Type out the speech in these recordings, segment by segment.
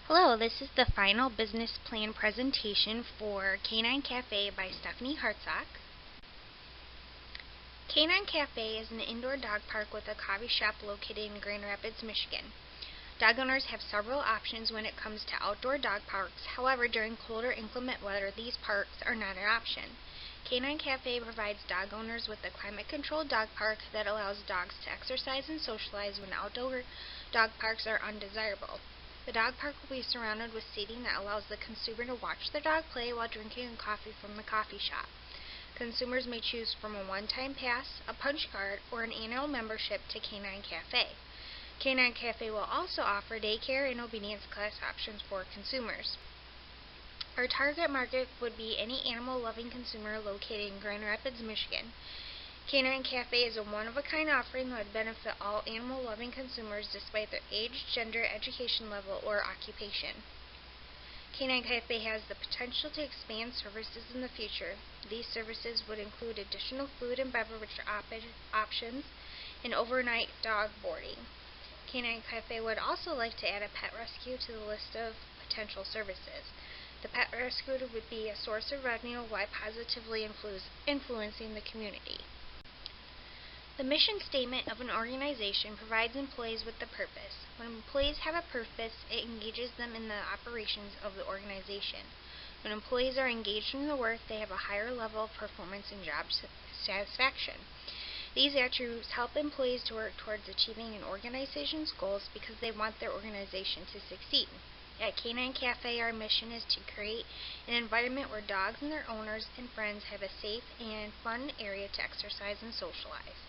Hello, this is the final business plan presentation for Canine Café by Stephanie Hartsock. Canine Café is an indoor dog park with a coffee shop located in Grand Rapids, Michigan. Dog owners have several options when it comes to outdoor dog parks. However, during cold or inclement weather, these parks are not an option. Canine Café provides dog owners with a climate-controlled dog park that allows dogs to exercise and socialize when outdoor dog parks are undesirable. The dog park will be surrounded with seating that allows the consumer to watch their dog play while drinking coffee from the coffee shop. Consumers may choose from a one-time pass, a punch card, or an annual membership to Canine Café. Canine Café will also offer daycare and obedience class options for consumers. Our target market would be any animal-loving consumer located in Grand Rapids, Michigan. Canine Café is a one-of-a-kind offering that would benefit all animal-loving consumers despite their age, gender, education level, or occupation. Canine Café has the potential to expand services in the future. These services would include additional food and beverage options and overnight dog boarding. Canine Café would also like to add a pet rescue to the list of potential services. The pet rescue would be a source of revenue while positively influencing the community. The mission statement of an organization provides employees with a purpose. When employees have a purpose, it engages them in the operations of the organization. When employees are engaged in the work, they have a higher level of performance and job satisfaction. These attributes help employees to work towards achieving an organization's goals because they want their organization to succeed. At Canine Café, our mission is to create an environment where dogs and their owners and friends have a safe and fun area to exercise and socialize.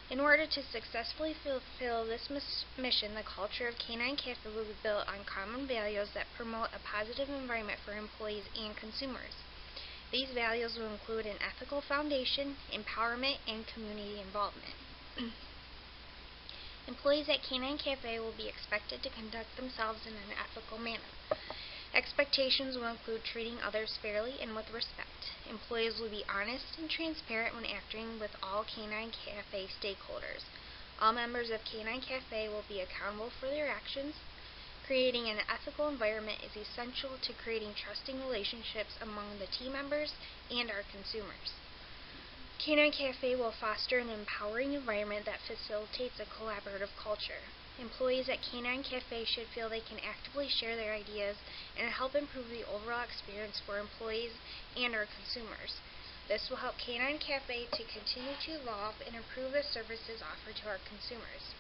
In order to successfully fulfill this mission, the culture of Canine Café will be built on common values that promote a positive environment for employees and consumers. These values will include an ethical foundation, empowerment, and community involvement. Employees at Canine Café will be expected to conduct themselves in an ethical manner. Expectations will include treating others fairly and with respect. Employees will be honest and transparent when acting with all Canine Café stakeholders. All members of Canine Café will be accountable for their actions. Creating an ethical environment is essential to creating trusting relationships among the team members and our consumers. Canine Café will foster an empowering environment that facilitates a collaborative culture. Employees at Canine Café should feel they can actively share their ideas and help improve the overall experience for employees and our consumers. This will help Canine Café to continue to evolve and improve the services offered to our consumers.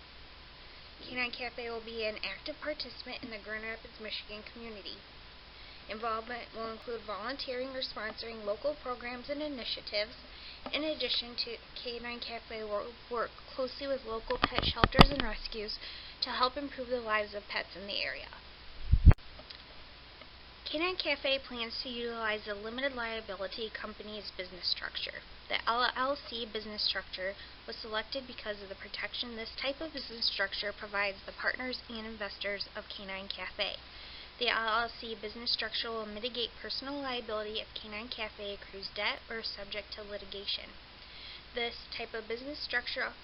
Canine Café will be an active participant in the Grand Rapids, Michigan community. Involvement will include volunteering or sponsoring local programs and initiatives. In addition to Canine Café will work closely with local pet shelters and rescues to help improve the lives of pets in the area. Canine Café plans to utilize the limited liability company's business structure. The LLC business structure was selected because of the protection this type of business structure provides the partners and investors of Canine Café. The LLC business structure will mitigate personal liability if Canine Café accrues debt or is subject to litigation. This type of business structure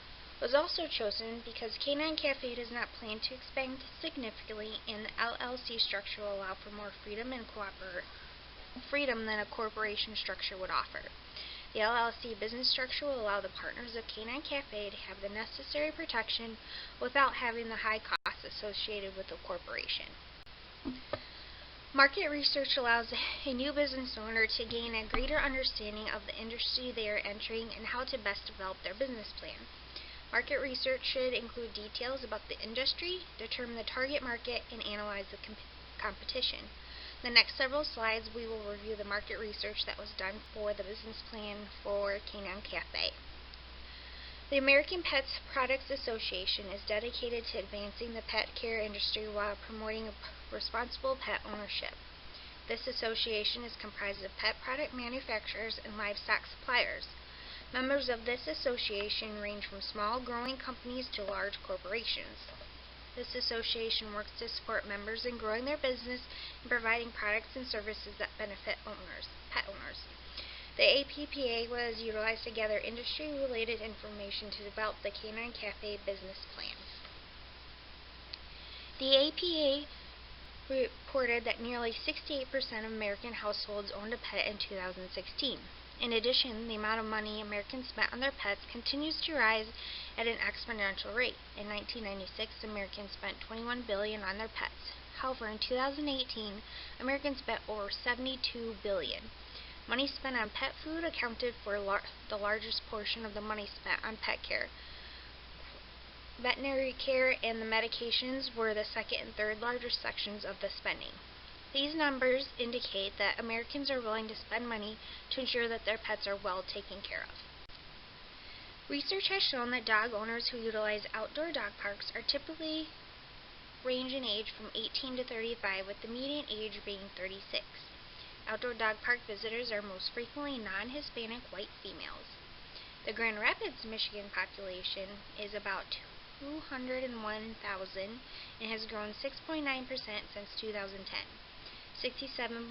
was also chosen because Canine Café does not plan to expand significantly, and the LLC structure will allow for more freedom than a corporation structure would offer. The LLC business structure will allow the partners of Canine Café to have the necessary protection without having the high costs associated with a corporation. Market research allows a new business owner to gain a greater understanding of the industry they are entering and how to best develop their business plan. Market research should include details about the industry, determine the target market, and analyze the competition. In the next several slides, we will review the market research that was done for the business plan for Canine Café. The American Pet Products Association is dedicated to advancing the pet care industry while promoting responsible pet ownership. This association is comprised of pet product manufacturers and livestock suppliers. Members of this association range from small growing companies to large corporations. This association works to support members in growing their business and providing products and services that benefit pet owners. The APPA was utilized to gather industry-related information to develop the Canine Café business plan. The APA reported that nearly 68% of American households owned a pet in 2016. In addition, the amount of money Americans spent on their pets continues to rise at an exponential rate. In 1996, Americans spent $21 billion on their pets. However, in 2018, Americans spent over $72 billion. Money spent on pet food accounted for the largest portion of the money spent on pet care. Veterinary care and the medications were the second and third largest sections of the spending. These numbers indicate that Americans are willing to spend money to ensure that their pets are well taken care of. Research has shown that dog owners who utilize outdoor dog parks are typically range in age from 18 to 35, with the median age being 36. Outdoor dog park visitors are most frequently non-Hispanic white females. The Grand Rapids, Michigan population is about 201,000 and has grown 6.9% since 2010. 67.5%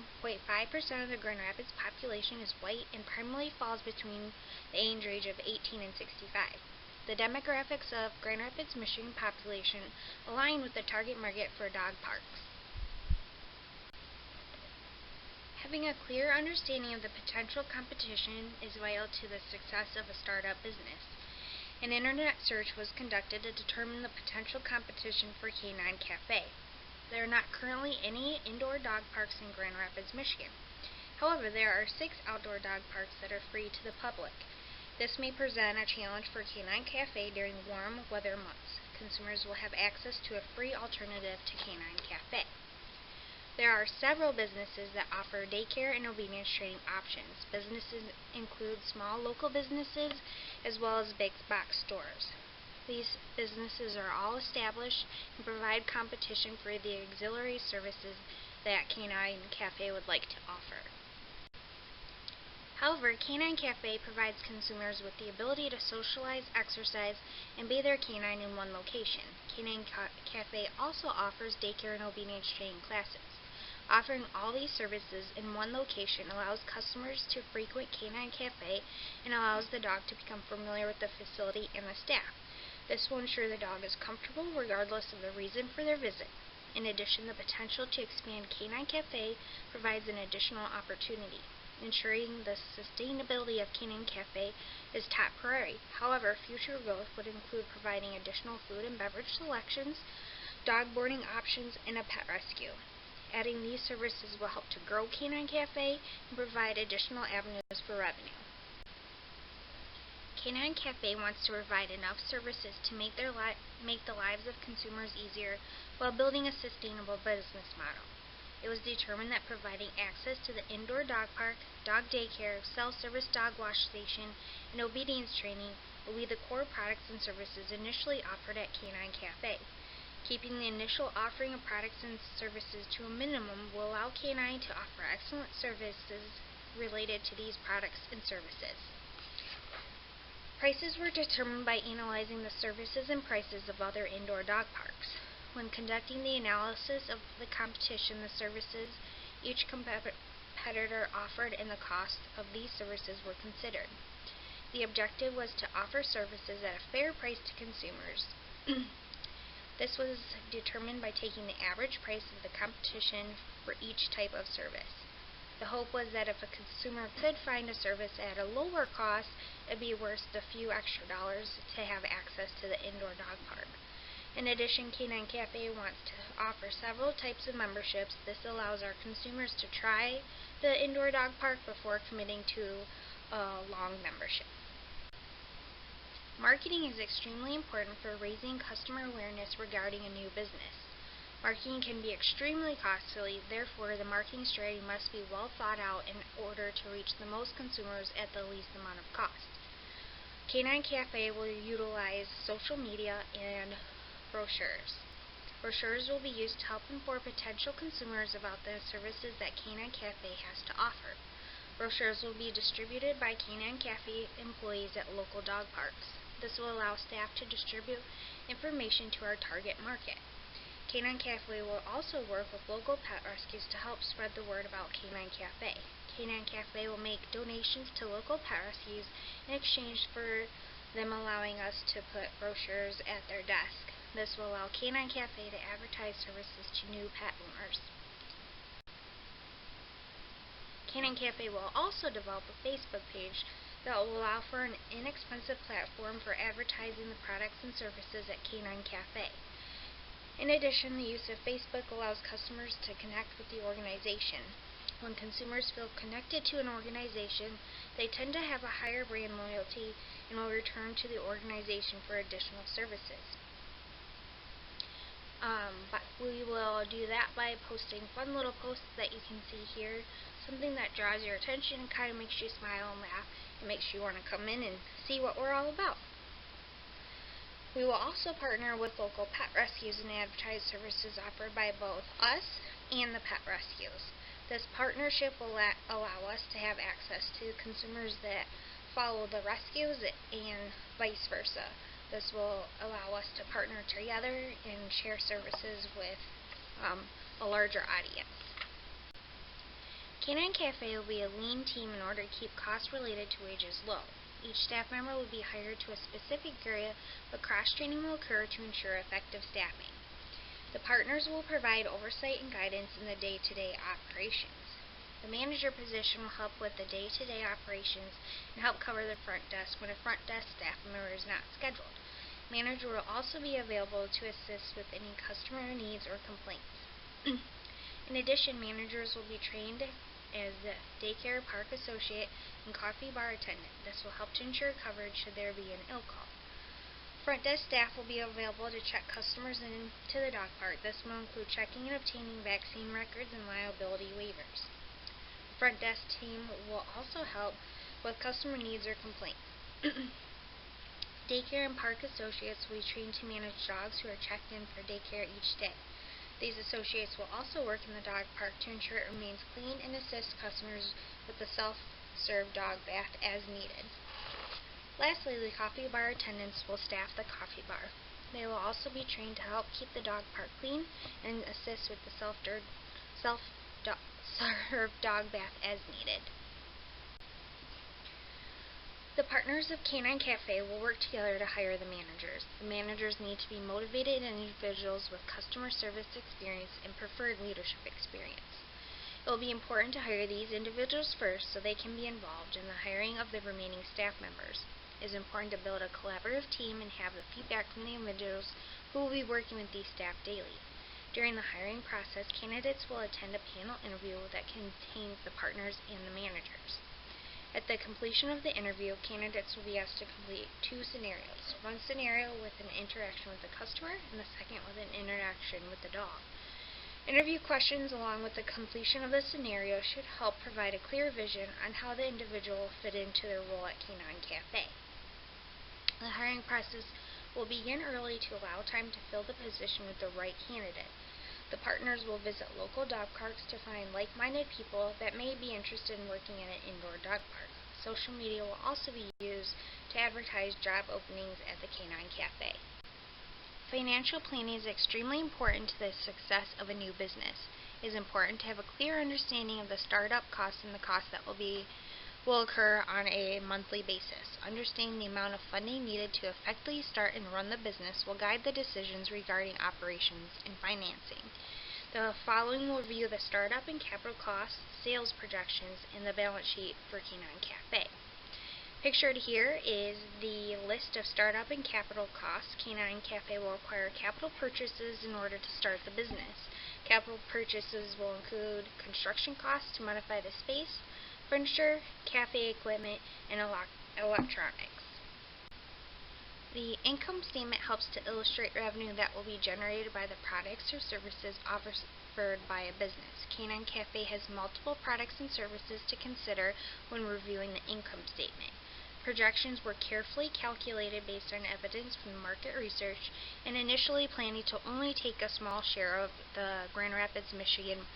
of the Grand Rapids population is white and primarily falls between the age range of 18 and 65. The demographics of Grand Rapids, Michigan population align with the target market for dog parks. Having a clear understanding of the potential competition is vital to the success of a startup business. An internet search was conducted to determine the potential competition for Canine Café. There are not currently any indoor dog parks in Grand Rapids, Michigan. However, there are 6 outdoor dog parks that are free to the public. This may present a challenge for Canine Café during warm weather months. Consumers will have access to a free alternative to Canine Café. There are several businesses that offer daycare and obedience training options. Businesses include small local businesses as well as big box stores. These businesses are all established and provide competition for the auxiliary services that Canine Café would like to offer. However, Canine Café provides consumers with the ability to socialize, exercise, and bathe their canine in one location. Canine Café also offers daycare and obedience training classes. Offering all these services in one location allows customers to frequent Canine Café and allows the dog to become familiar with the facility and the staff. This will ensure the dog is comfortable regardless of the reason for their visit. In addition, the potential to expand Canine Café provides an additional opportunity. Ensuring the sustainability of Canine Café is top priority. However, future growth would include providing additional food and beverage selections, dog boarding options, and a pet rescue. Adding these services will help to grow Canine Café and provide additional avenues for revenue. Canine Café wants to provide enough services to make the lives of consumers easier while building a sustainable business model. It was determined that providing access to the indoor dog park, dog daycare, self-service dog wash station, and obedience training will be the core products and services initially offered at Canine Café. Keeping the initial offering of products and services to a minimum will allow Canine to offer excellent services related to these products and services. Prices were determined by analyzing the services and prices of other indoor dog parks. When conducting the analysis of the competition, the services each competitor offered and the cost of these services were considered. The objective was to offer services at a fair price to consumers. This was determined by taking the average price of the competition for each type of service. The hope was that if a consumer could find a service at a lower cost, it would be worth the few extra dollars to have access to the indoor dog park. In addition, Canine Café wants to offer several types of memberships. This allows our consumers to try the indoor dog park before committing to a long membership. Marketing is extremely important for raising customer awareness regarding a new business. Marketing can be extremely costly, therefore the marketing strategy must be well thought out in order to reach the most consumers at the least amount of cost. Canine Café will utilize social media and brochures. Brochures will be used to help inform potential consumers about the services that Canine Café has to offer. Brochures will be distributed by Canine Café employees at local dog parks. This will allow staff to distribute information to our target market. Canine Café will also work with local pet rescues to help spread the word about Canine Café. Canine Café will make donations to local pet rescues in exchange for them allowing us to put brochures at their desk. This will allow Canine Cafe to advertise services to new pet owners. Canine Cafe will also develop a Facebook page that will allow for an inexpensive platform for advertising the products and services at Canine Cafe. In addition, the use of Facebook allows customers to connect with the organization. When consumers feel connected to an organization, they tend to have a higher brand loyalty and will return to the organization for additional services. But we will do that by posting fun little posts that you can see here, something that draws your attention and kind of makes you smile and laugh. It makes you want to come in and see what we're all about. We will also partner with local pet rescues and advertise services offered by both us and the pet rescues. This partnership will allow us to have access to consumers that follow the rescues and vice versa. This will allow us to partner together and share services with a larger audience. Canine Cafe will be a lean team in order to keep costs related to wages low. Each staff member will be hired to a specific area, but cross-training will occur to ensure effective staffing. The partners will provide oversight and guidance in the day-to-day operations. The manager position will help with the day-to-day operations and help cover the front desk when a front desk staff member is not scheduled. Manager will also be available to assist with any customer needs or complaints. In addition, managers will be trained as the daycare, park associate, and coffee bar attendant. This will help to ensure coverage should there be an ill call. Front desk staff will be available to check customers into the dog park. This will include checking and obtaining vaccine records and liability waivers. The front desk team will also help with customer needs or complaints. Daycare and park associates will be trained to manage dogs who are checked in for daycare each day. These associates will also work in the dog park to ensure it remains clean and assist customers with the self-serve dog bath as needed. Lastly, the coffee bar attendants will staff the coffee bar. They will also be trained to help keep the dog park clean and assist with the self-serve dog bath as needed. The partners of Canine Cafe will work together to hire the managers. The managers need to be motivated individuals with customer service experience and preferred leadership experience. It will be important to hire these individuals first so they can be involved in the hiring of the remaining staff members. It is important to build a collaborative team and have the feedback from the individuals who will be working with these staff daily. During the hiring process, candidates will attend a panel interview that contains the partners and the managers. At the completion of the interview, candidates will be asked to complete 2 scenarios. One scenario with an interaction with the customer, and the second with an interaction with the dog. Interview questions along with the completion of the scenario should help provide a clear vision on how the individual will fit into their role at Canine Cafe. The hiring process will begin early to allow time to fill the position with the right candidate. The partners will visit local dog parks to find like-minded people that may be interested in working at an indoor dog park. Social media will also be used to advertise job openings at the Canine Cafe. Financial planning is extremely important to the success of a new business. It is important to have a clear understanding of the startup costs and the costs that will occur on a monthly basis. Understanding the amount of funding needed to effectively start and run the business will guide the decisions regarding operations and financing. The following will review the startup and capital costs, sales projections, and the balance sheet for Canine Cafe. Pictured here is the list of startup and capital costs. Canine Cafe will require capital purchases in order to start the business. Capital purchases will include construction costs to modify the space, furniture, cafe equipment, and electronics. The income statement helps to illustrate revenue that will be generated by the products or services offered by a business. Canine Cafe has multiple products and services to consider when reviewing the income statement. Projections were carefully calculated based on evidence from market research and initially planning to only take a small share of the Grand Rapids, Michigan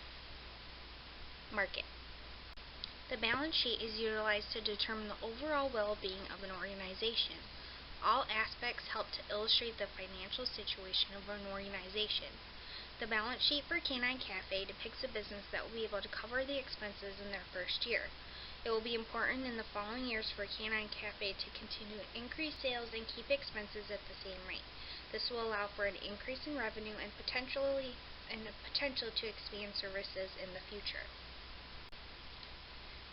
market. The balance sheet is utilized to determine the overall well-being of an organization. All aspects help to illustrate the financial situation of an organization. The balance sheet for Canine Cafe depicts a business that will be able to cover the expenses in their first year. It will be important in the following years for Canine Cafe to continue to increase sales and keep expenses at the same rate. This will allow for an increase in revenue and the potential to expand services in the future.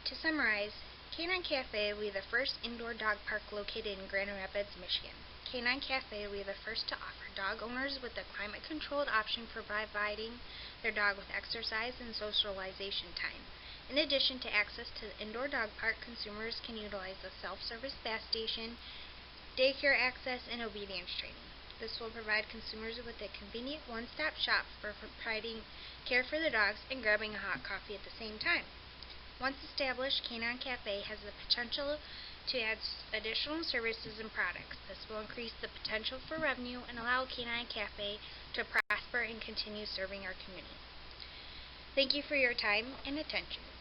To summarize, Canine Café will be the first indoor dog park located in Grand Rapids, Michigan. Canine Café will be the first to offer dog owners with a climate-controlled option for providing their dog with exercise and socialization time. In addition to access to the indoor dog park, consumers can utilize a self-service bath station, daycare access, and obedience training. This will provide consumers with a convenient one-stop shop for providing care for their dogs and grabbing a hot coffee at the same time. Once established, Canine Café has the potential to add additional services and products. This will increase the potential for revenue and allow Canine Café to prosper and continue serving our community. Thank you for your time and attention.